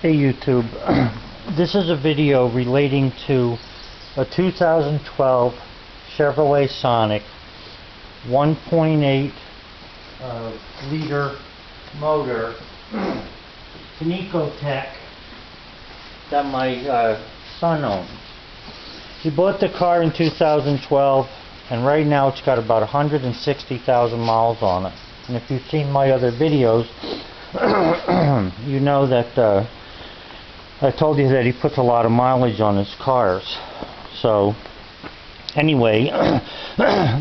Hey YouTube, this is a video relating to a 2012 Chevrolet Sonic 1.8 liter motor, an Ecotec that my son owns. He bought the car in 2012 and right now it's got about 160,000 miles on it. And if you've seen my other videos, you know that I told you that he puts a lot of mileage on his cars. So anyway,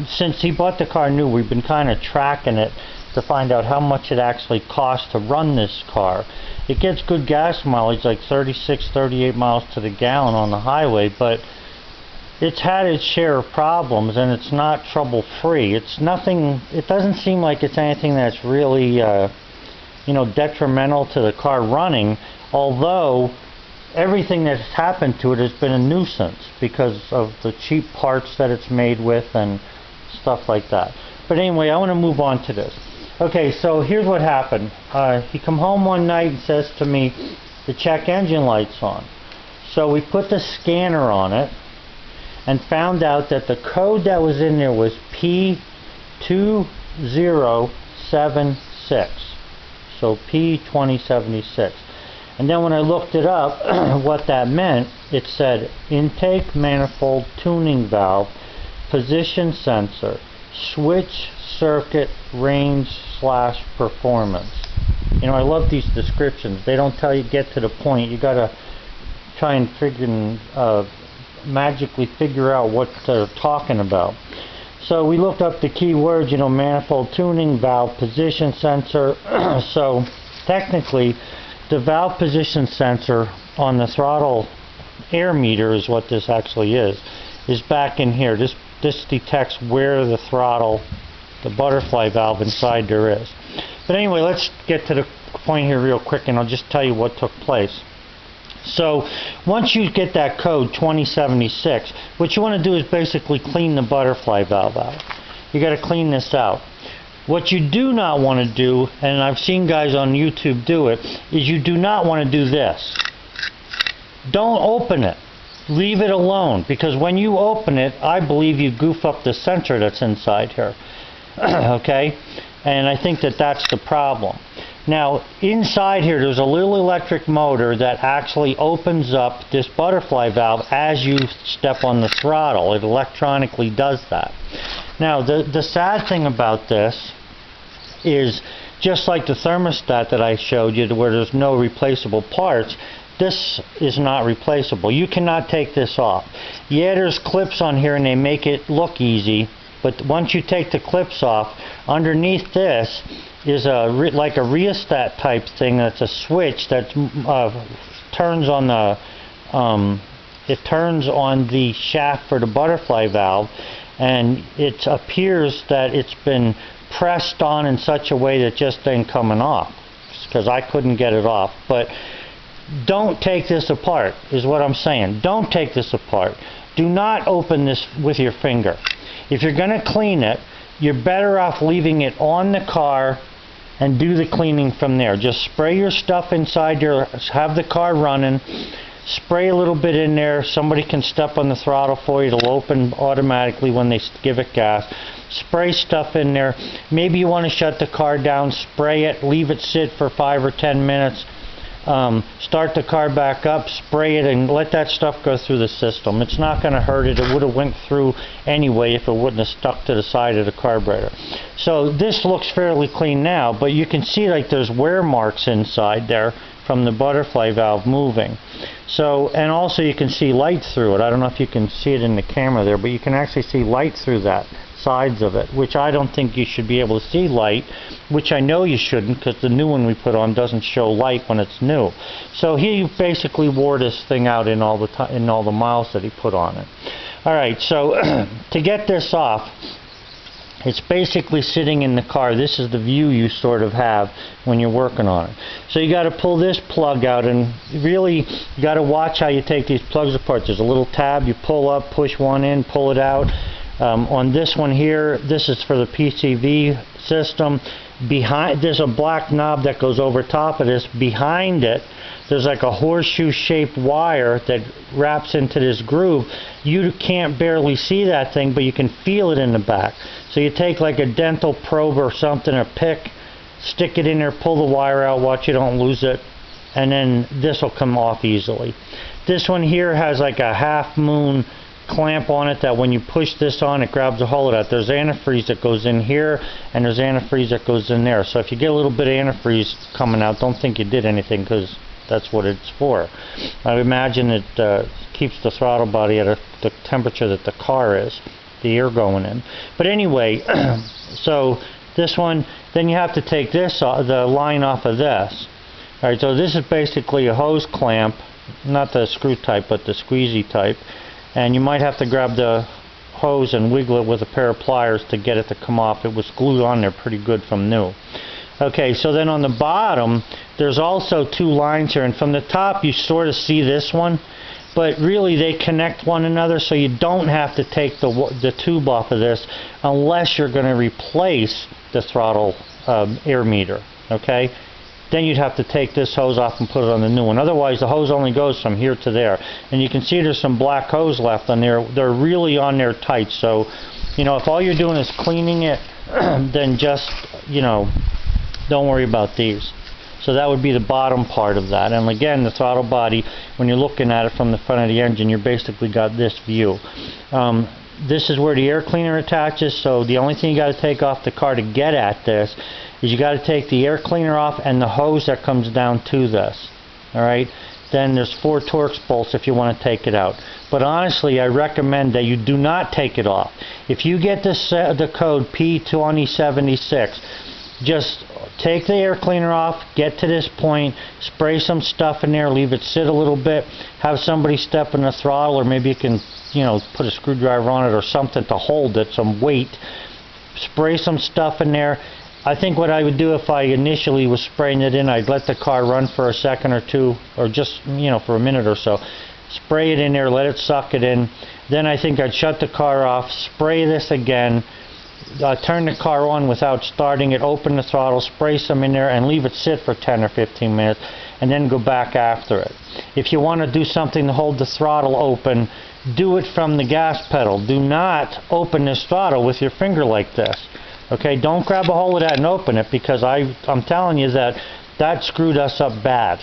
since he bought the car new, we've been kind of tracking it to find out how much it actually costs to run this car. It gets good gas mileage, like 36, 38 miles to the gallon on the highway, but it's had its share of problems and it's not trouble free. It's nothing, it doesn't seem like it's anything that's really detrimental to the car running, although everything that's happened to it has been a nuisance because of the cheap parts that it's made with and stuff like that. But anyway, I want to move on to this. Okay, so here's what happened. He come home one night and says to me, the check engine light's on. So we put the scanner on it and found out that the code that was in there was P2076. So P2076. And then when I looked it up, what that meant, it said intake manifold tuning valve, position sensor, switch circuit range / performance. You know, I love these descriptions. They don't tell you get to the point. You gotta try and magically figure out what they're talking about. So we looked up the keywords, manifold tuning, valve position sensor. So technically, the valve position sensor on the throttle air meter is what this actually is back in here. This detects where the throttle, the butterfly valve inside there is. But anyway, let's get to the point here real quick and I'll just tell you what took place. So once you get that code 2076, what you want to do is basically clean the butterfly valve out. You got to clean this out. What you do not want to do, and I've seen guys on YouTube do it, is you do not want to do this. Don't open it. Leave it alone, because when you open it, I believe you goof up the sensor that's inside here. Okay? And I think that that's the problem. Now, inside here, there's a little electric motor that actually opens up this butterfly valve as you step on the throttle. It electronically does that. Now, the sad thing about this is, just like the thermostat that I showed you, where there's no replaceable parts, this is not replaceable. You cannot take this off. Yeah, there's clips on here and they make it look easy, but once you take the clips off, underneath this is like a rheostat type thing. That's a switch that turns on the shaft for the butterfly valve, and it appears that it's been pressed on in such a way that just ain't coming off, because I couldn't get it off. But don't take this apart is what I'm saying. Don't take this apart. Do not open this with your finger. If you're going to clean it, you're better off leaving it on the car and do the cleaning from there. Just spray your stuff inside there, have the car running, spray a little bit in there. Somebody can step on the throttle for you. It'll open automatically when they give it gas. Spray stuff in there. Maybe you want to shut the car down, spray it, leave it sit for 5 or 10 minutes. Start the car back up, spray it, and let that stuff go through the system. It's not going to hurt it. It would have went through anyway if it wouldn't have stuck to the side of the carburetor. So this looks fairly clean now, but you can see like there's wear marks inside there from the butterfly valve moving. So, and also you can see light through it. I don't know if you can see it in the camera there, but you can actually see light through that sides of it, which I don't think you should be able to see light, which I know you shouldn't, because the new one we put on doesn't show light when it's new. So he basically wore this thing out in all the miles that he put on it. Alright, so to get this off, it's basically sitting in the car. This is the view you sort of have when you're working on it. So you got to pull this plug out, and really you got to watch how you take these plugs apart. There's a little tab you pull up, push one in, pull it out. On this one here, this is for the PCV system. there's a black knob that goes over top of this. Behind it, there's like a horseshoe-shaped wire that wraps into this groove. You can't barely see that thing, but you can feel it in the back. So you take like a dental probe or something, a pick, stick it in there, pull the wire out, watch you don't lose it, and then this will come off easily. This one here has like a half moon clamp on it that when you push this on, it grabs a hold of that. There's antifreeze that goes in here, and there's antifreeze that goes in there. So if you get a little bit of antifreeze coming out, don't think you did anything, because that's what it's for. I imagine it keeps the throttle body at the temperature that the car is, the air going in. But anyway, so this one, then you have to take this, the line off of this. Alright, so this is basically a hose clamp, not the screw type, but the squeezy type. And you might have to grab the hose and wiggle it with a pair of pliers to get it to come off. It was glued on there pretty good from new. Okay, so then on the bottom, there's also two lines here, and from the top you sort of see this one, but really they connect one another, so you don't have to take the tube off of this unless you're going to replace the throttle air meter. Okay, then you'd have to take this hose off and put it on the new one. Otherwise, the hose only goes from here to there, and you can see there's some black hose left on there. They're really on there tight, so you know, if all you're doing is cleaning it, then just, you know, don't worry about these. So that would be the bottom part of that. And again, the throttle body, when you're looking at it from the front of the engine, you basically got this view. This is where the air cleaner attaches, so the only thing you got to take off the car to get at this is you got to take the air cleaner off and the hose that comes down to this. Alright? Then there's 4 Torx bolts if you want to take it out. But honestly, I recommend that you do not take it off. If you get the code P2076, just take the air cleaner off, get to this point, spray some stuff in there, leave it sit a little bit, have somebody step in the throttle, or maybe you can, you know, put a screwdriver on it or something to hold it, some weight. Spray some stuff in there. I think what I would do if I initially was spraying it in, I'd let the car run for a second or two, or just, you know, for a minute or so. Spray it in there, let it suck it in. Then I think I'd shut the car off, spray this again, turn the car on without starting it, open the throttle, spray some in there, and leave it sit for 10 or 15 minutes, and then go back after it. If you want to do something to hold the throttle open, do it from the gas pedal. Do not open this throttle with your finger like this. Okay, don't grab a hold of that and open it, because I'm telling you that screwed us up bad.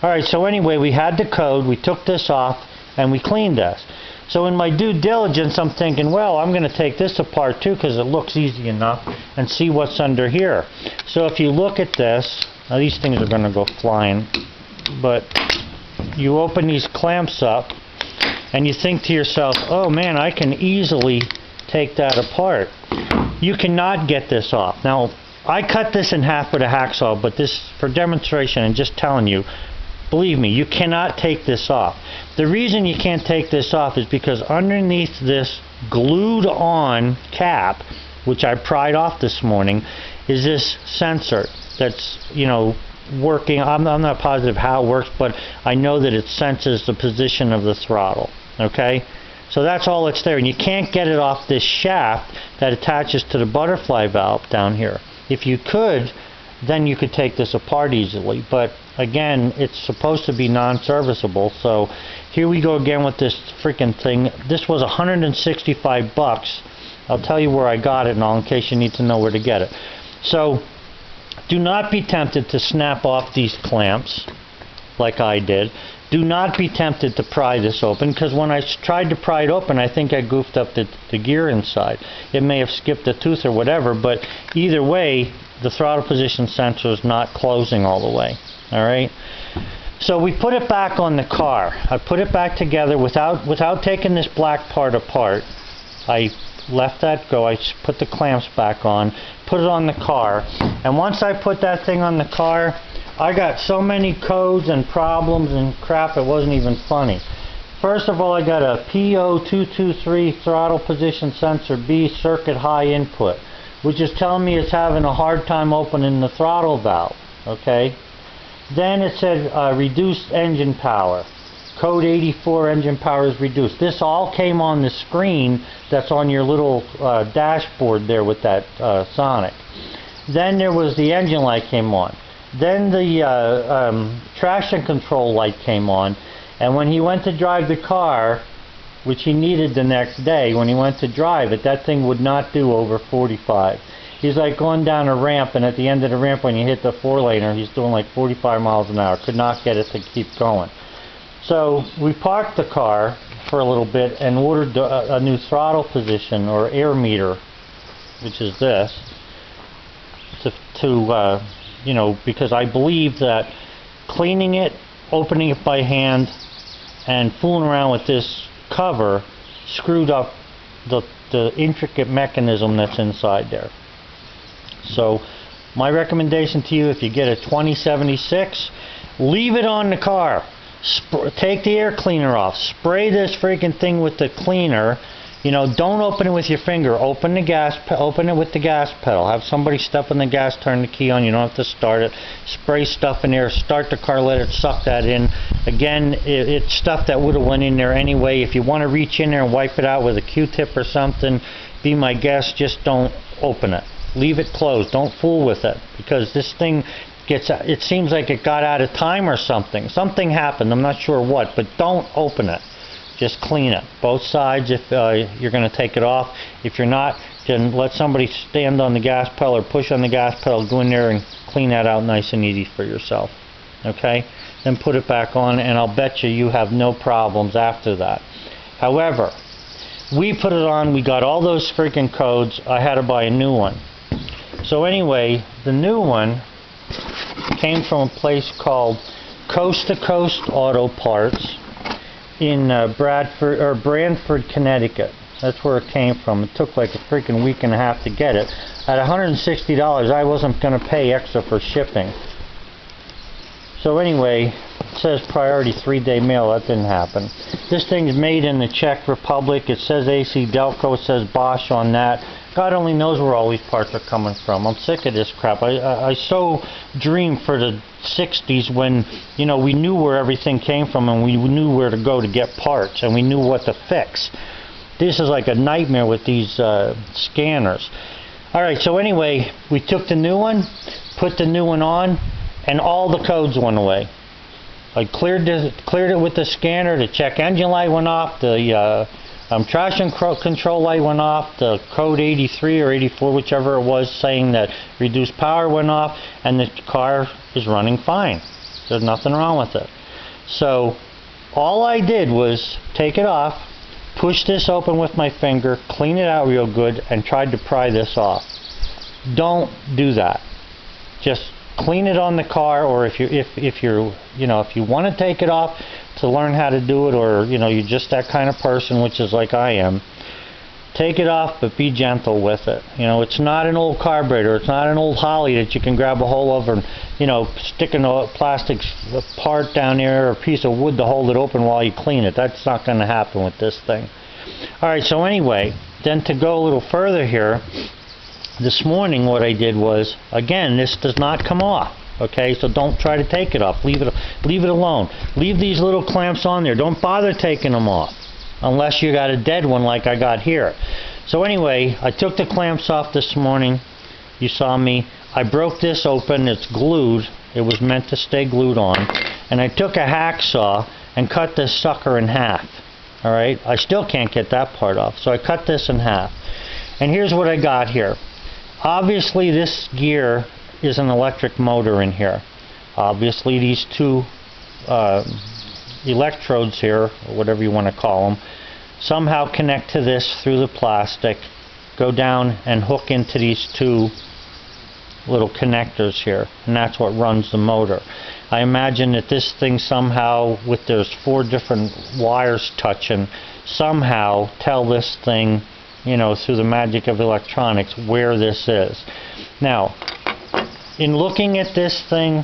Alright, so anyway, we had the code, we took this off, and we cleaned this. So in my due diligence, I'm thinking, well, I'm going to take this apart too, because it looks easy enough, and see what's under here. So if you look at this, now these things are going to go flying, but you open these clamps up, and you think to yourself, oh man, I can easily take that apart. You cannot get this off. Now, I cut this in half with a hacksaw, but this, for demonstration and just telling you, believe me, you cannot take this off. The reason you can't take this off is because underneath this glued on cap, which I pried off this morning, is this sensor that's, you know, working. I'm not positive how it works, but I know that it senses the position of the throttle. Okay? So that's all it's there, and you can't get it off this shaft that attaches to the butterfly valve down here. If you could, then you could take this apart easily, but again, it's supposed to be non-serviceable. So here we go again with this freaking thing. This was $165. I'll tell you where I got it now in case you need to know where to get it. So do not be tempted to snap off these clamps like I did. Do not be tempted to pry this open, because when I tried to pry it open, I think I goofed up the gear inside. It may have skipped a tooth or whatever, but either way, the throttle position sensor is not closing all the way. Alright? So we put it back on the car. I put it back together without taking this black part apart. I let that go. I put the clamps back on, put it on the car, and once I put that thing on the car, I got so many codes and problems and crap, it wasn't even funny. First of all, I got a P0223 throttle position sensor B circuit high input, which is telling me it's having a hard time opening the throttle valve. Okay? Then it said reduced engine power. Code 84 engine power is reduced. This all came on the screen that's on your little dashboard there with that Sonic. Then there was the engine light came on. Then the traction control light came on. And when he went to drive the car, which he needed the next day, when he went to drive it, that thing would not do over 45. He's like going down a ramp, and at the end of the ramp when you hit the 4-laner, he's doing like 45 miles an hour. Could not get it to keep going. So we parked the car for a little bit and ordered a new throttle position or air meter, which is this, to you know, because I believe that cleaning it, opening it by hand, and fooling around with this cover screwed up the intricate mechanism that's inside there. So my recommendation to you, if you get a 2076, leave it on the car. Take the air cleaner off. Spray this freaking thing with the cleaner. You know, don't open it with your finger. Open it with the gas pedal. Have somebody step on the gas, turn the key on. You don't have to start it. Spray stuff in there. Start the car. Let it suck that in. Again, it's stuff that would have went in there anyway. If you want to reach in there and wipe it out with a Q-tip or something, be my guest. Just don't open it. Leave it closed. Don't fool with it, because this thing it seems like it got out of time or something. Something happened. I'm not sure what, but don't open it. Just clean it. Both sides if you're going to take it off. If you're not, then let somebody stand on the gas pedal or push on the gas pedal. Go in there and clean that out nice and easy for yourself. Okay? Then put it back on, and I'll bet you have no problems after that. However, we put it on. We got all those freaking codes. I had to buy a new one. So anyway, the new one came from a place called Coast to Coast Auto Parts in Branford, Connecticut. That's where it came from. It took like a freaking week and a half to get it. At $160, I wasn't going to pay extra for shipping. So anyway, it says priority 3-day mail. That didn't happen. This thing's made in the Czech Republic. It says AC Delco. It says Bosch on that. God only knows where all these parts are coming from. I'm sick of this crap. I so dreamed for the 60s when, you know, we knew where everything came from and we knew where to go to get parts and we knew what to fix. This is like a nightmare with these scanners. Alright, so anyway, we took the new one, put the new one on, and all the codes went away. I cleared it with the scanner. The check engine light went off. The traction control light went off. The code 83 or 84, whichever it was, saying that reduced power went off, and the car is running fine. There's nothing wrong with it. So all I did was take it off, push this open with my finger, clean it out real good, and tried to pry this off. Don't do that. Just clean it on the car, or if you want to take it off to learn how to do it, or you're just that kind of person, which is like I am, take it off, but be gentle with it. It's not an old carburetor. It's not an old Holly that you can grab a hold of and stick a plastic part down there or a piece of wood to hold it open while you clean it. That's not going to happen with this thing. Alright, so anyway, then to go a little further here, this morning what I did was, again, this does not come off. Okay, so don't try to take it off. Leave it alone. Leave these little clamps on there. Don't bother taking them off unless you got a dead one like I got here. So anyway, I took the clamps off this morning. You saw me. I broke this open. It's glued. It was meant to stay glued on. And I took a hacksaw and cut this sucker in half. Alright, I still can't get that part off. So I cut this in half. And here's what I got here. Obviously this gear is an electric motor in here. Obviously these two electrodes here, or whatever you want to call them, somehow connect to this through the plastic, go down and hook into these two little connectors here, and that's what runs the motor. I imagine that this thing somehow, with there's 4 different wires touching, somehow tell this thing, through the magic of electronics, where this is. Now, in looking at this thing,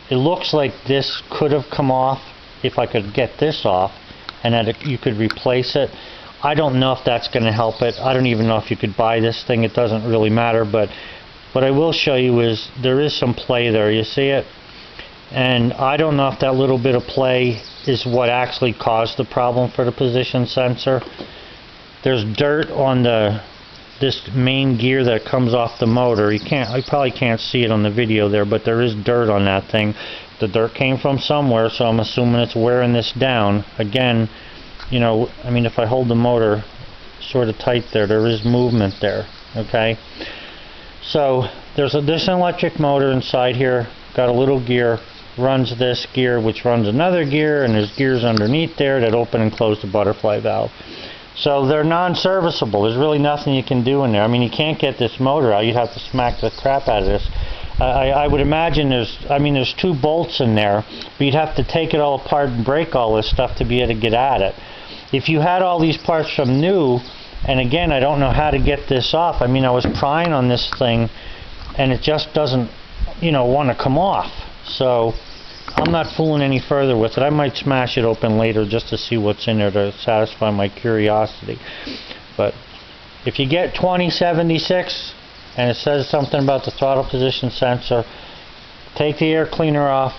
it looks like this could have come off if I could get this off, and that you could replace it. I don't know if that's going to help it. I don't even know if you could buy this thing. It doesn't really matter, but what I will show you is there is some play there. You see it? And I don't know if that little bit of play is what actually caused the problem for the position sensor. There's dirt on the this main gear that comes off the motor. You probably can't see it on the video there, but there is dirt on that thing. The dirt came from somewhere, so I'm assuming it's wearing this down. Again, you know, I mean, if I hold the motor sort of tight there is movement there, okay? So there's an electric motor inside here, got a little gear, runs this gear, which runs another gear, and there's gears underneath there that open and close the butterfly valve. So they're non-serviceable. There's really nothing you can do in there. I mean, you can't get this motor out. You'd have to smack the crap out of this. I would imagine there's 2 bolts in there, but you'd have to take it all apart and break all this stuff to be able to get at it. If you had all these parts from new, and again, I don't know how to get this off. I mean, I was prying on this thing, and it just doesn't, you know, want to come off. So I'm not fooling any further with it. I might smash it open later just to see what's in there to satisfy my curiosity. But if you get 2076 and it says something about the throttle position sensor, take the air cleaner off.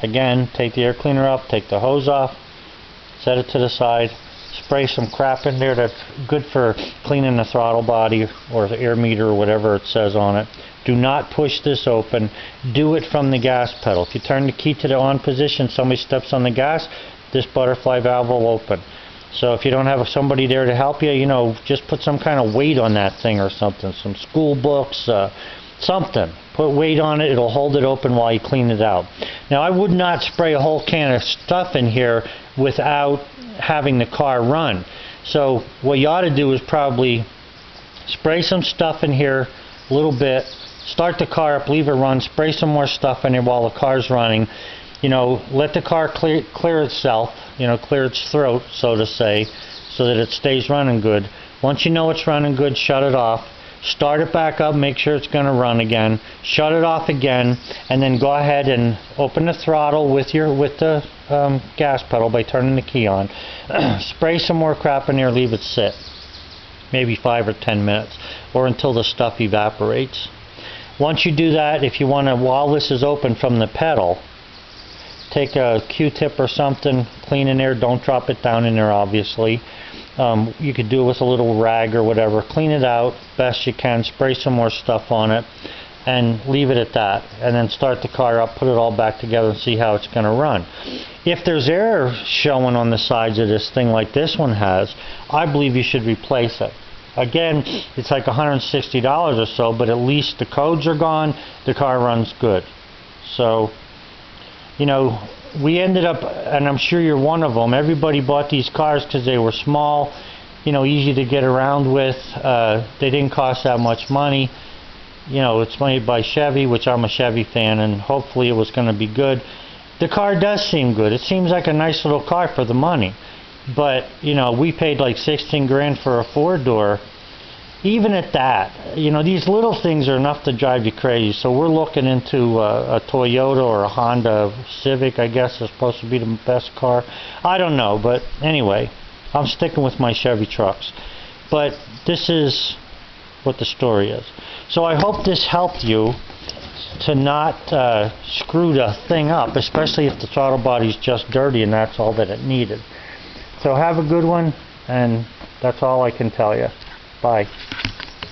Again, take the air cleaner off, take the hose off, set it to the side, spray some crap in there that's good for cleaning the throttle body or the air meter or whatever it says on it. Do not push this open. Do it from the gas pedal. If you turn the key to the on position, somebody steps on the gas, this butterfly valve will open. So if you don't have somebody there to help you, you know, just put some kind of weight on that thing or something. Some school books, something. Put weight on it. It'll hold it open while you clean it out. Now, I would not spray a whole can of stuff in here without having the car run. So what you ought to do is probably spray some stuff in here a little bit, start the car up, leave it run, spray some more stuff in here while the car's running. You know, let the car clear itself, you know, clear its throat, so to say, so that it stays running good. Once you know it's running good, shut it off. Start it back up, make sure it's going to run again. Shut it off again, and then go ahead and open the throttle with the gas pedal by turning the key on. Spray some more crap in there, leave it sit. Maybe 5 or 10 minutes, or until the stuff evaporates. Once you do that, if you want to, while this is open from the pedal, take a Q-tip or something, clean in there, don't drop it down in there obviously. You could do it with a little rag or whatever. Clean it out best you can, spray some more stuff on it, and leave it at that. And then start the car up, put it all back together and see how it's going to run. If there's air showing on the sides of this thing like this one has, I believe you should replace it. Again, it's like $160 or so, but at least the codes are gone, the car runs good. So, you know, we ended up, and I'm sure you're one of them, everybody bought these cars because they were small, you know, easy to get around with. They didn't cost that much money. You know, it's made by Chevy, which I'm a Chevy fan, and hopefully it was going to be good. The car does seem good. It seems like a nice little car for the money. But, you know, we paid like 16 grand for a 4-door. Even at that, you know, these little things are enough to drive you crazy. So we're looking into a Toyota or a Honda Civic, I guess, is supposed to be the best car. I don't know, but anyway, I'm sticking with my Chevy trucks. But this is what the story is. So I hope this helped you to not screw the thing up, especially if the throttle body's just dirty and that's all that it needed. So have a good one, and that's all I can tell you. Bye.